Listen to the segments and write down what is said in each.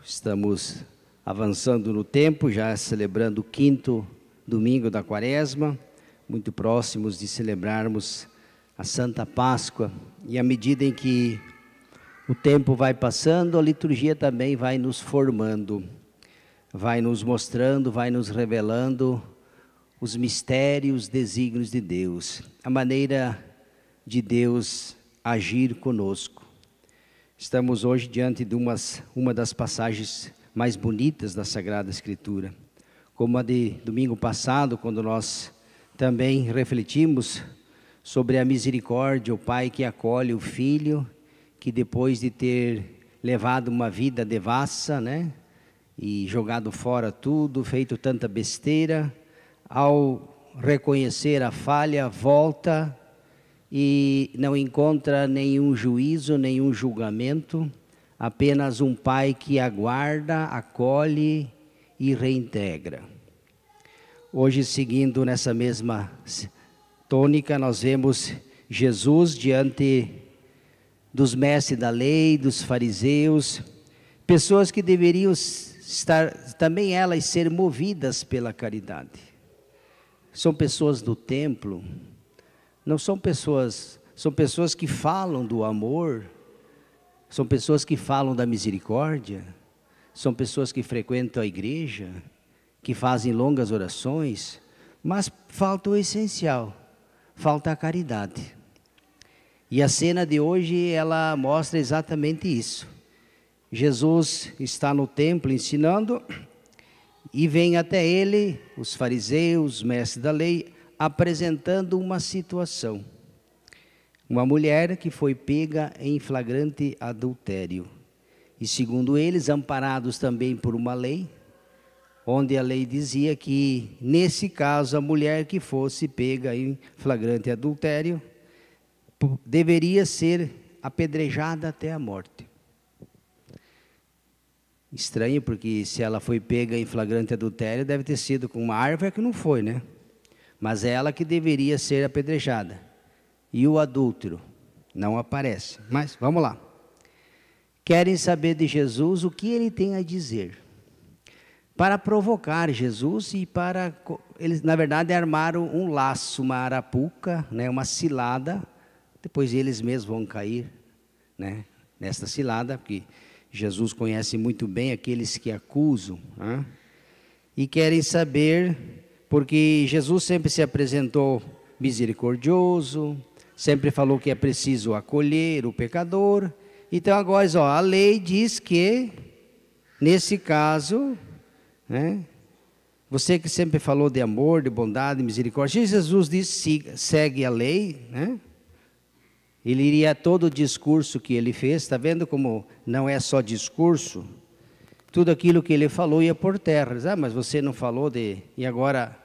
Estamos avançando no tempo, já celebrando o 5º domingo da Quaresma, muito próximos de celebrarmos a Santa Páscoa. E à medida em que o tempo vai passando, a liturgia também vai nos formando, vai nos mostrando, vai nos revelando os mistérios, desígnios de Deus, a maneira de Deus agir conosco. Estamos hoje diante de uma das passagens mais bonitas da Sagrada Escritura, como a de domingo passado, quando nós também refletimos sobre a misericórdia, o pai que acolhe o filho, que depois de ter levado uma vida devassa, né, e jogado fora tudo, feito tanta besteira, ao reconhecer a falha, volta e não encontra nenhum juízo, nenhum julgamento, apenas um pai que aguarda, acolhe e reintegra. Hoje, seguindo nessa mesma tônica, nós vemos Jesus diante dos mestres da lei, dos fariseus, pessoas que deveriam estar, também elas, ser movidas pela caridade. São pessoas do templo, não são pessoas, são pessoas que falam do amor, são pessoas que falam da misericórdia, são pessoas que frequentam a igreja, que fazem longas orações, mas falta o essencial, falta a caridade. E a cena de hoje, ela mostra exatamente isso. Jesus está no templo ensinando e vem até ele, os fariseus, os mestres da lei, apresentando uma situação. Uma mulher que foi pega em flagrante adultério. E segundo eles, amparados também por uma lei, onde a lei dizia que, nesse caso, a mulher que fosse pega em flagrante adultério, deveria ser apedrejada até a morte. Estranho, porque se ela foi pega em flagrante adultério, deve ter sido com uma árvore que não foi, né? Mas é ela que deveria ser apedrejada. E o adúltero não aparece. Mas vamos lá. Querem saber de Jesus o que ele tem a dizer. Para provocar Jesus e para... Eles, na verdade, armaram um laço, uma arapuca, né, uma cilada. Depois eles mesmos vão cair, né, nesta cilada, porque Jesus conhece muito bem aqueles que acusam. Né? E querem saber... Porque Jesus sempre se apresentou misericordioso, sempre falou que é preciso acolher o pecador. Então agora, a lei diz que, nesse caso, né, você que sempre falou de amor, de bondade, de misericórdia, Jesus diz, segue a lei, né? Ele iria todo o discurso que ele fez, está vendo como não é só discurso? Tudo aquilo que ele falou ia por terra. Mas você não falou de... E agora...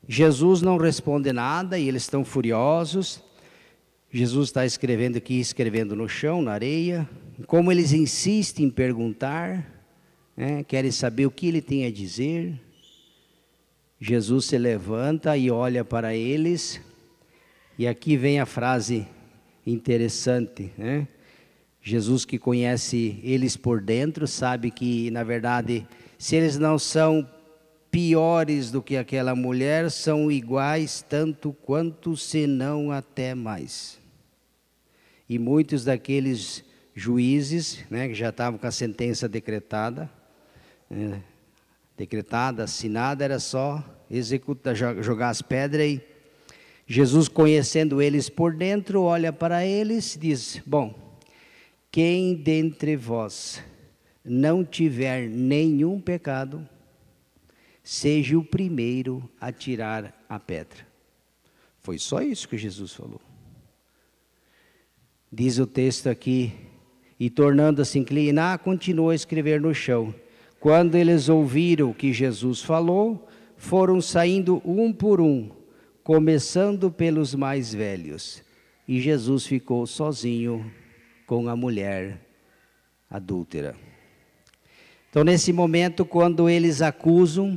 Jesus não responde nada e eles estão furiosos. Jesus está escrevendo aqui, escrevendo no chão, na areia. Como eles insistem em perguntar, né, querem saber o que ele tem a dizer. Jesus se levanta e olha para eles. E aqui vem a frase interessante, né? Jesus, que conhece eles por dentro, sabe que, na verdade, se eles não são piores do que aquela mulher, são iguais tanto quanto, se não até mais. E muitos daqueles juízes, né, que já estavam com a sentença decretada, assinada, era só executar, jogar as pedras. E Jesus, conhecendo eles por dentro, olha para eles e diz, bom, quem dentre vós não tiver nenhum pecado, seja o primeiro a tirar a pedra. Foi só isso que Jesus falou. Diz o texto aqui, e tornando-se a inclinar, continuou a escrever no chão. Quando eles ouviram o que Jesus falou, foram saindo um por um, começando pelos mais velhos. E Jesus ficou sozinho com a mulher adúltera. Então, nesse momento, quando eles acusam,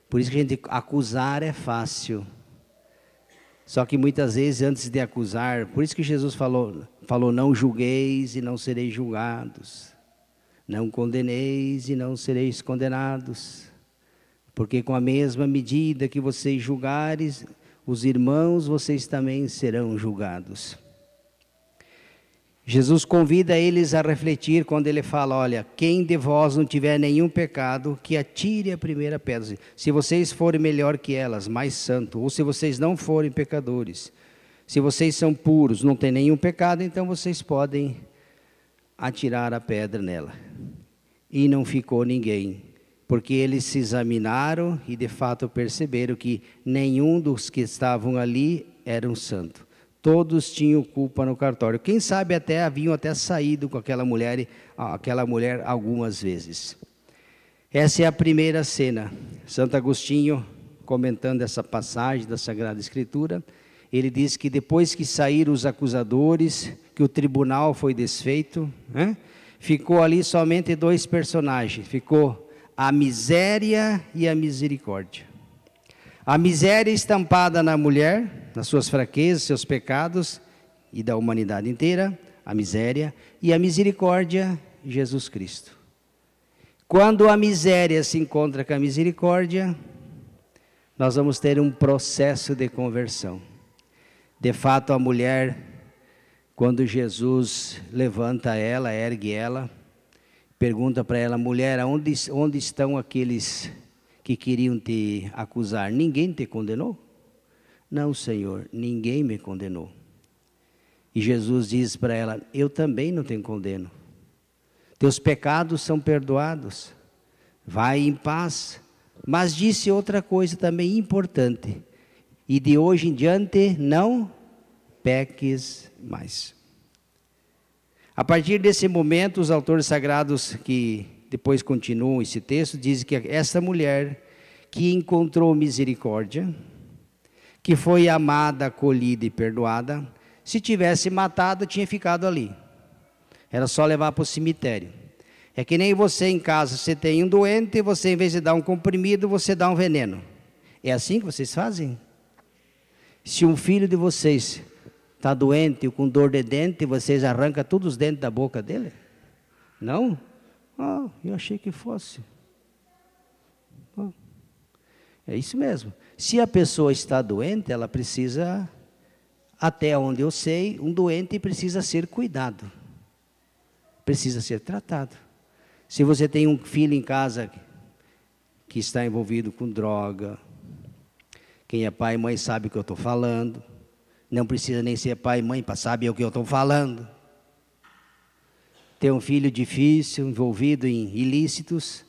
por isso que a gente acusar é fácil. Só que muitas vezes, antes de acusar, por isso que Jesus falou não julgueis e não sereis julgados. Não condeneis e não sereis condenados, porque com a mesma medida que vocês julgares os irmãos, vocês também serão julgados. Jesus convida eles a refletir quando ele fala, olha, quem de vós não tiver nenhum pecado, que atire a primeira pedra. Se vocês forem melhor que elas, mais santo, ou se vocês não forem pecadores, se vocês são puros, não tem nenhum pecado, então vocês podem atirar a pedra nela. E não ficou ninguém, porque eles se examinaram e de fato perceberam que nenhum dos que estavam ali era um santo. Todos tinham culpa no cartório. Quem sabe haviam até saído com aquela mulher algumas vezes. Essa é a primeira cena. Santo Agostinho, comentando essa passagem da Sagrada Escritura, ele diz que depois que saíram os acusadores, que o tribunal foi desfeito, ficou ali somente dois personagens. Ficou a miséria e a misericórdia. A miséria estampada na mulher, nas suas fraquezas, seus pecados, e da humanidade inteira, a miséria, e a misericórdia, Jesus Cristo. Quando a miséria se encontra com a misericórdia, nós vamos ter um processo de conversão. De fato, a mulher, quando Jesus levanta ela, ergue ela, pergunta para ela, mulher, onde estão aqueles que queriam te acusar? Ninguém te condenou? Não, Senhor, ninguém me condenou. E Jesus diz para ela, eu também não te condeno. Teus pecados são perdoados. Vai em paz. Mas disse outra coisa também importante. E de hoje em diante não peques mais. A partir desse momento, os autores sagrados que depois continuam esse texto, dizem que essa mulher que encontrou misericórdia, que foi amada, acolhida e perdoada, se tivesse matado, tinha ficado ali. Era só levar para o cemitério. É que nem você em casa, você tem um doente, e você em vez de dar um comprimido, você dá um veneno. É assim que vocês fazem? Se um filho de vocês está doente, com dor de dente, vocês arrancam todos os dentes da boca dele? Não? Ah, eu achei que fosse. É isso mesmo. Se a pessoa está doente, ela precisa, até onde eu sei, um doente precisa ser cuidado. Precisa ser tratado. Se você tem um filho em casa que está envolvido com droga, quem é pai e mãe sabe o que eu estou falando. Não precisa nem ser pai e mãe para saber o que eu estou falando. Ter um filho difícil, envolvido em ilícitos,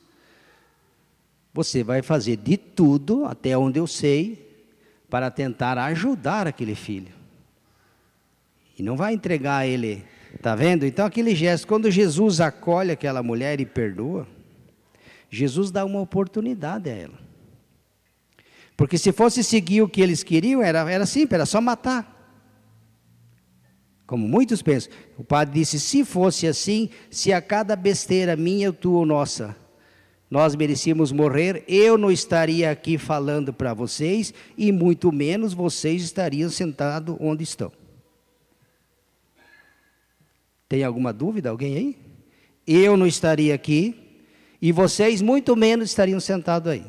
você vai fazer de tudo, até onde eu sei, para tentar ajudar aquele filho. E não vai entregar ele, está vendo? Então aquele gesto, quando Jesus acolhe aquela mulher e perdoa, Jesus dá uma oportunidade a ela. Porque se fosse seguir o que eles queriam, era simples, era só matar. Como muitos pensam. O padre disse, se fosse assim, se a cada besteira minha, tua ou nossa, nós merecíamos morrer, eu não estaria aqui falando para vocês, e muito menos vocês estariam sentados onde estão. Tem alguma dúvida? Alguém aí? Eu não estaria aqui, e vocês muito menos estariam sentados aí.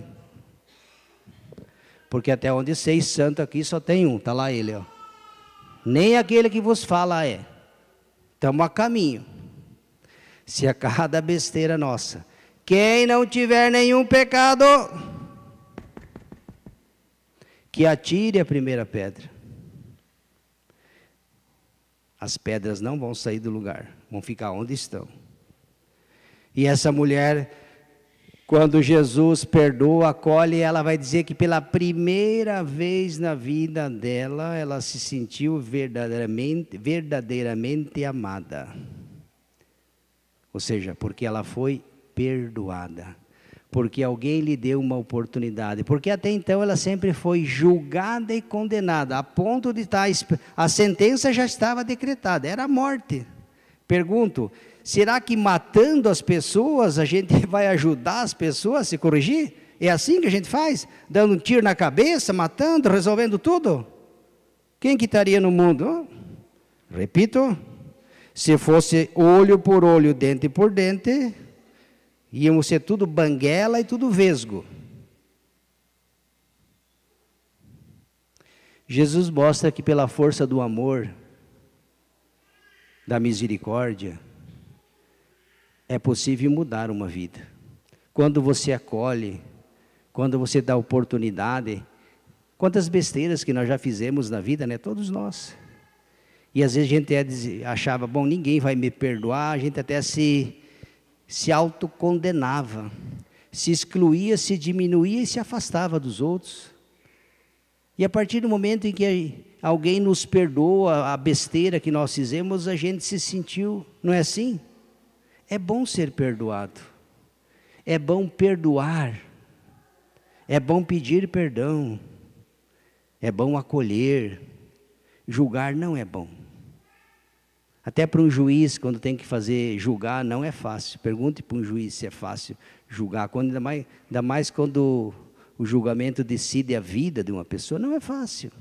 Porque até onde sei, santo aqui só tem um, está lá ele, ó. Nem aquele que vos fala é. Estamos a caminho. Se a cada besteira nossa, quem não tiver nenhum pecado, que atire a primeira pedra. As pedras não vão sair do lugar, vão ficar onde estão. E essa mulher, quando Jesus perdoa, acolhe, ela vai dizer que pela primeira vez na vida dela, ela se sentiu verdadeiramente amada. Ou seja, porque ela foi perdoada. Porque alguém lhe deu uma oportunidade. Porque até então ela sempre foi julgada e condenada, a ponto de estar, a sentença já estava decretada, era a morte. Pergunto, será que matando as pessoas, a gente vai ajudar as pessoas a se corrigir? É assim que a gente faz? Dando um tiro na cabeça, matando, resolvendo tudo? Quem que estaria no mundo? Repito, se fosse olho por olho, dente por dente, Íamos ser tudo banguela e tudo vesgo. Jesus mostra que pela força do amor, da misericórdia, é possível mudar uma vida. Quando você acolhe, quando você dá oportunidade, quantas besteiras que nós já fizemos na vida, né? Todos nós. E às vezes a gente achava, bom, ninguém vai me perdoar, a gente até se autocondenava, se excluía, se diminuía e se afastava dos outros. E a partir do momento em que alguém nos perdoa a besteira que nós fizemos, a gente se sentiu, não é assim? É bom ser perdoado, é bom perdoar, é bom pedir perdão, é bom acolher. Julgar não é bom. Até para um juiz, quando tem que julgar, não é fácil. Pergunte para um juiz se é fácil julgar, ainda mais quando o julgamento decide a vida de uma pessoa, não é fácil.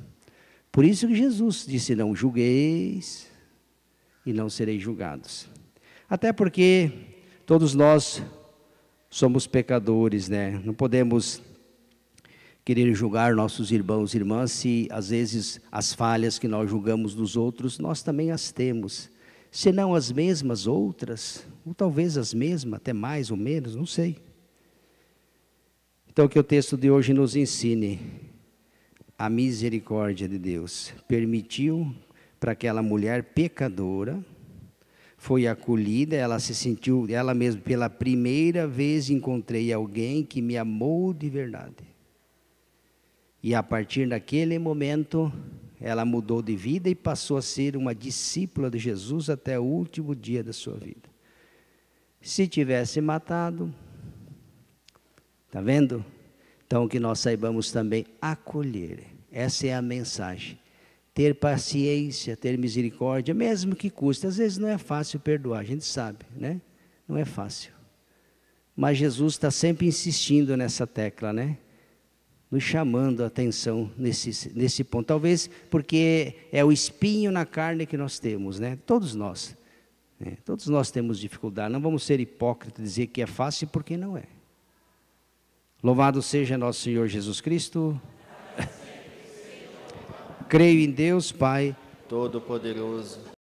Por isso que Jesus disse, não julgueis e não sereis julgados. Até porque todos nós somos pecadores, né? Não podemos querer julgar nossos irmãos e irmãs se às vezes as falhas que nós julgamos dos outros, nós também as temos. Se não as mesmas outras, ou talvez as mesmas, até mais ou menos, não sei. Então que o texto de hoje nos ensine a misericórdia de Deus. Permitiu para aquela mulher pecadora, foi acolhida, ela se sentiu, ela mesma, pela primeira vez encontrei alguém que me amou de verdade. E a partir daquele momento, ela mudou de vida e passou a ser uma discípula de Jesus até o último dia da sua vida. Se tivesse matado, está vendo? Então que nós saibamos também acolher. Essa é a mensagem. Ter paciência, ter misericórdia, mesmo que custe. Às vezes não é fácil perdoar, a gente sabe, né? Não é fácil. Mas Jesus está sempre insistindo nessa tecla, né? Nos chamando a atenção nesse ponto. Talvez porque é o espinho na carne que nós temos, né? Todos nós. Todos nós temos dificuldade. Não vamos ser hipócritas e dizer que é fácil, porque não é. Louvado seja nosso Senhor Jesus Cristo. Creio em Deus, Pai Todo-Poderoso,